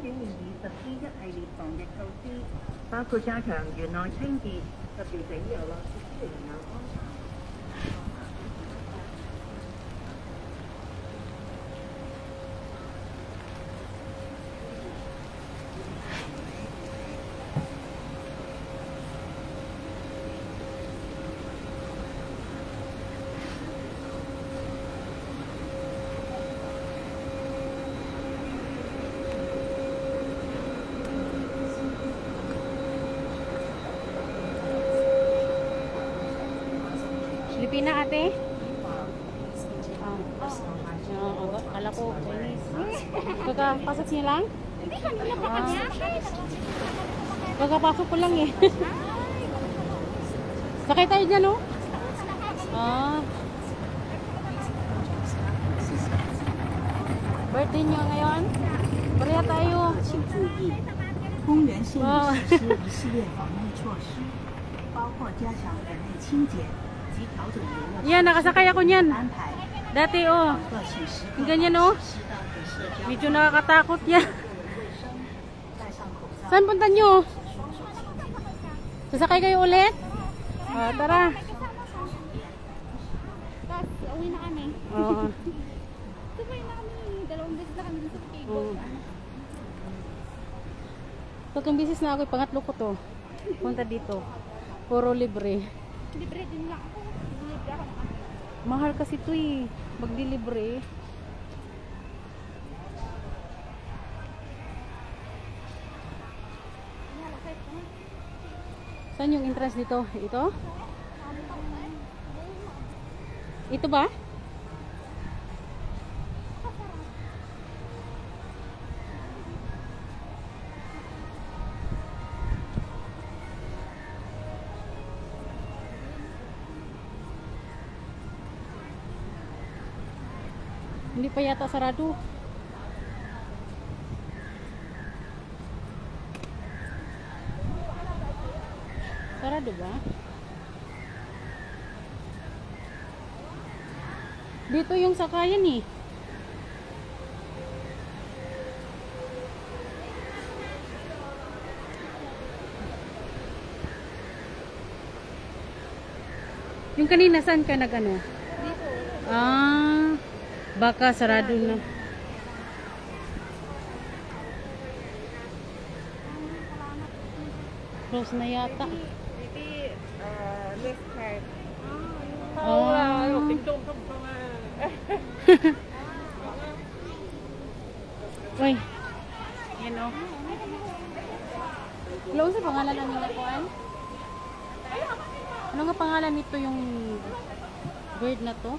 年年已實施一系列防疫措施，包括加強園內清潔，特別整遊樂設施仍有安排。Filipina ate? Kala ko Chinese. Kakapasok niya lang? Hindi, kanina pa kanya. Kakapasok ko lang eh. Sakay tayo dyan oh? Birthday niyo ngayon? Pareha tayo. 公园现已实施一系列防疫措施，包括加强人类清洁及调整游乐 Yan, nakasakay ako niyan. 安排， Dati oh. 各请时刻 Ganyan oh. 适当的社交 Medyo nakakatakot yan. 戴上口罩。 Saan punta nyo? Sasakay kayo ulit? Tara. Tapos, uwi na kami. Oo. Sabay na kami. 2 beses na kami dun sa Pagkaigo. Oo. Tatlong bisis na ako, pangatlo ko to. Punta dito. Puro libre. Libre din lang ako. Libre ako ng ano. Mahal kasi to eh. Magdilibre. Saan yung entrance dito? Ito? Ito ba? Hindi pa yata sarado. Sarado ba? Dito yung sakayan eh. Yung kanina saan ka nag-ano? Dito. Baka sarado na. Close na yata. Maybe, left card. Uy. Yan o. Close sa pangalan ng nila kuan? Ano nga pangalan nito yung bird na to?